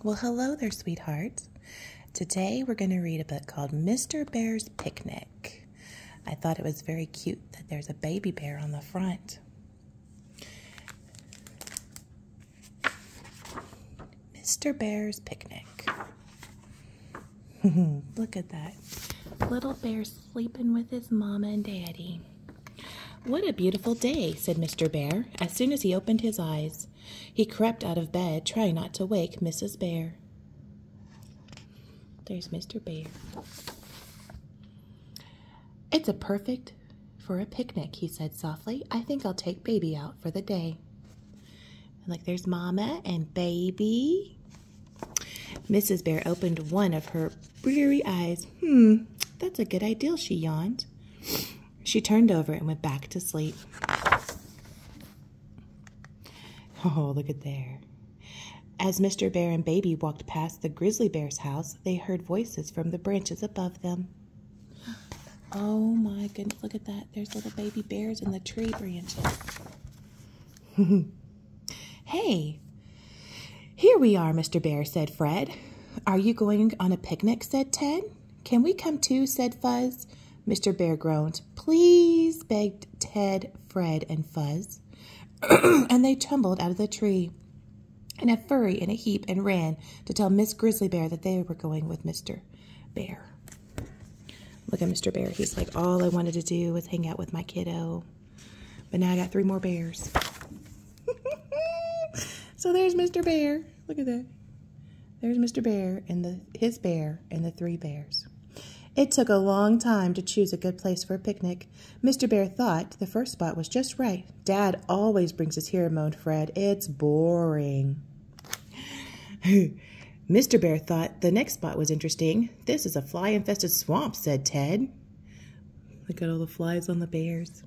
Well, hello there, sweethearts. Today we're going to read a book called Mr. Bear's Picnic. I thought it was very cute that there's a baby bear on the front. Mr. Bear's Picnic. Look at that. Little bear sleeping with his mama and daddy. What a beautiful day, said Mr. Bear as soon as he opened his eyes. He crept out of bed, trying not to wake Mrs. Bear. There's Mr. Bear. It's a perfect for a picnic, he said softly. I think I'll take baby out for the day. And look, there's Mama and baby. Mrs. Bear opened one of her bleary eyes. That's a good idea, she yawned. She turned over and went back to sleep. Oh, look at there. As Mr. Bear and Baby walked past the grizzly bear's house, they heard voices from the branches above them. Oh my goodness, look at that. There's little baby bears in the tree branches. Hey, here we are, Mr. Bear, said Fred. Are you going on a picnic, said Ted. Can we come too, said Fuzz. Mr. Bear groaned. Please, begged Ted, Fred, and Fuzz. And they tumbled out of the tree in a furry in a heap and ran to tell Miss Grizzly Bear that they were going with Mr. Bear. Look at Mr. Bear. He's like, all I wanted to do was hang out with my kiddo. But now I got 3 more bears. So there's Mr. Bear. Look at that. There's Mr. Bear and his bear and the 3 bears. It took a long time to choose a good place for a picnic. Mr. Bear thought the first spot was just right. Dad always brings us here, moaned Fred. It's boring. Mr. Bear thought the next spot was interesting. This is a fly-infested swamp, said Ted. Look at all the flies on the bears.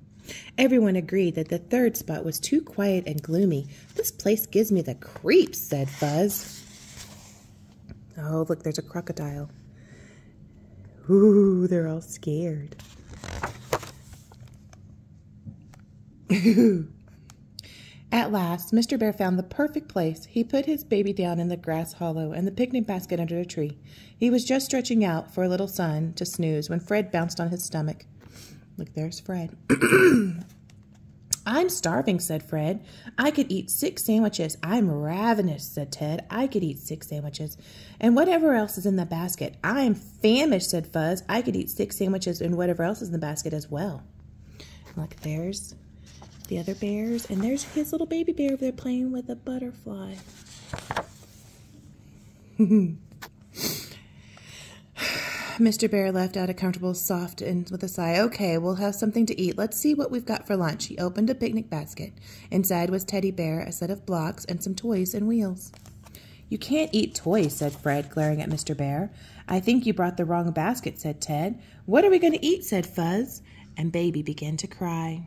Everyone agreed that the third spot was too quiet and gloomy. This place gives me the creeps, said Fuzz. Oh, look, there's a crocodile. Ooh, they're all scared. At last, Mr. Bear found the perfect place. He put his baby down in the grass hollow and the picnic basket under the tree. He was just stretching out for a little sun to snooze when Fred bounced on his stomach. Look, there's Fred. I'm starving, said Fred. I could eat 6 sandwiches. I'm ravenous, said Ted. I could eat 6 sandwiches. And whatever else is in the basket. I'm famished, said Fuzz. I could eat 6 sandwiches and whatever else is in the basket as well. Look, there's the other bears. And there's his little baby bear over there playing with a butterfly. Mr. Bear left out a comfortable, soft, and with a sigh. Okay, we'll have something to eat. Let's see what we've got for lunch. He opened a picnic basket. Inside was Teddy Bear, a set of blocks, and some toys and wheels. You can't eat toys, said Fred, glaring at Mr. Bear. I think you brought the wrong basket, said Ted. What are we going to eat, said Fuzz. And Baby began to cry.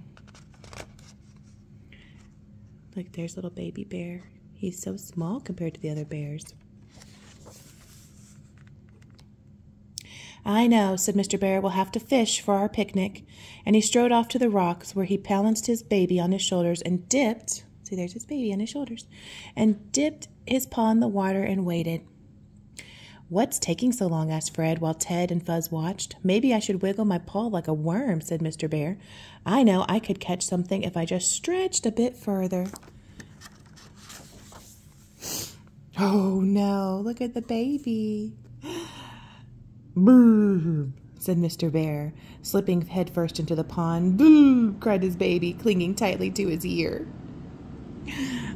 Look, there's little baby bear. He's so small compared to the other bears. I know, said Mr. Bear. We'll have to fish for our picnic. And he strode off to the rocks where he balanced his baby on his shoulders and dipped, see, there's his baby on his shoulders, and dipped his paw in the water and waited. What's taking so long, asked Fred while Ted and Fuzz watched. Maybe I should wiggle my paw like a worm, said Mr. Bear. I know I could catch something if I just stretched a bit further. Oh no, look at the baby. Boo, said Mr. Bear, slipping headfirst into the pond. Boo, cried his baby, clinging tightly to his ear.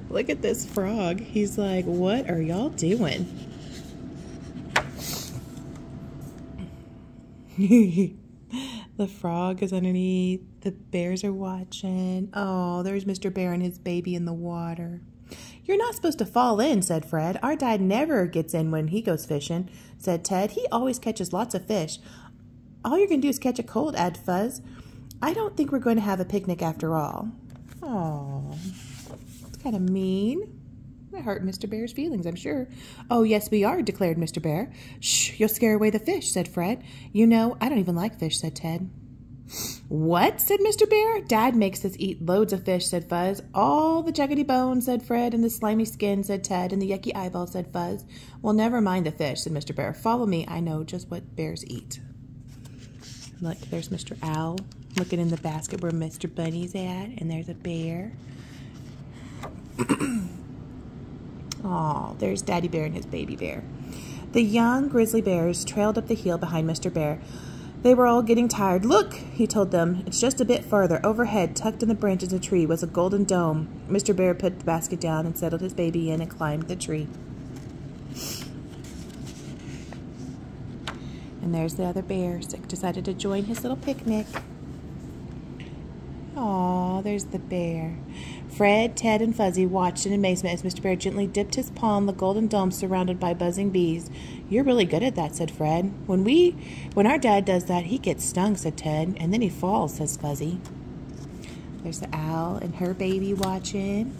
Look at this frog. He's like, what are y'all doing? The frog is underneath. The bears are watching. Oh, there's Mr. Bear and his baby in the water. You're not supposed to fall in, said Fred. Our dad never gets in when he goes fishing, said Ted. He always catches lots of fish. All you're going to do is catch a cold, added Fuzz. I don't think we're going to have a picnic after all. Oh, it's kind of mean. That hurt Mr. Bear's feelings, I'm sure. Oh, yes, we are, declared Mr. Bear. Shh, you'll scare away the fish, said Fred. You know, I don't even like fish, said Ted. What? Said Mr. Bear. Dad makes us eat loads of fish, said Fuzz. All the juggedy bones, said Fred, and the slimy skin, said Ted, and the yucky eyeballs, said Fuzz. Well, never mind the fish, said Mr. Bear. Follow me. I know just what bears eat. Look, there's Mr. Owl looking in the basket where Mr. Bunny's at, and there's a bear. Oh, there's Daddy Bear and his baby bear. The young grizzly bears trailed up the hill behind Mr. Bear. They were all getting tired. Look, he told them. It's just a bit farther. Overhead, tucked in the branches of a tree, was a golden dome. Mr. Bear put the basket down and settled his baby in and climbed the tree. And there's the other bear. Sick decided to join his little picnic. Aw, there's the bear. Fred, Ted, and Fuzzy watched in amazement as Mr. Bear gently dipped his paw in the golden dome surrounded by buzzing bees. You're really good at that, said Fred. When our dad does that, he gets stung, said Ted, and then he falls, says Fuzzy. There's the owl and her baby watching.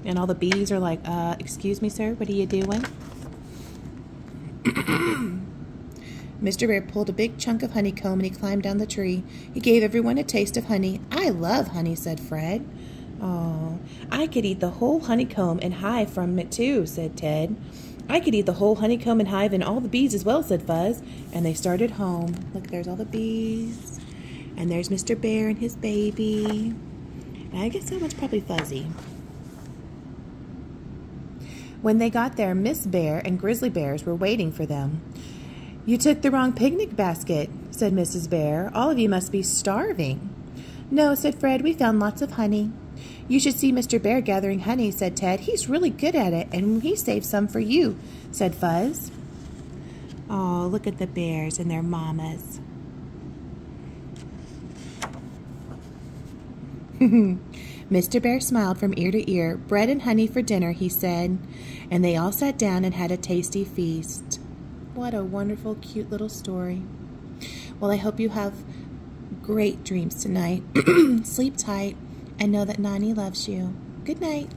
And all the bees are like, excuse me, sir, what are you doing? Mr. Bear pulled a big chunk of honeycomb and he climbed down the tree. He gave everyone a taste of honey. I love honey, said Fred. Oh, I could eat the whole honeycomb and hive from it too, said Ted. I could eat the whole honeycomb and hive and all the bees as well, said Fuzz. And they started home. Look, there's all the bees. And there's Mr. Bear and his baby. And I guess that one's probably Fuzzy. When they got there, Miss Bear and Grizzly Bears were waiting for them. You took the wrong picnic basket, said Mrs. Bear. All of you must be starving. No, said Fred, we found lots of honey. You should see Mr. Bear gathering honey, said Ted. He's really good at it, and he saved some for you, said Fuzz. Oh, look at the bears and their mamas. Mr. Bear smiled from ear to ear. Bread and honey for dinner, he said, and they all sat down and had a tasty feast. What a wonderful, cute little story. Well, I hope you have great dreams tonight. Sleep tight and know that Nani loves you. Good night.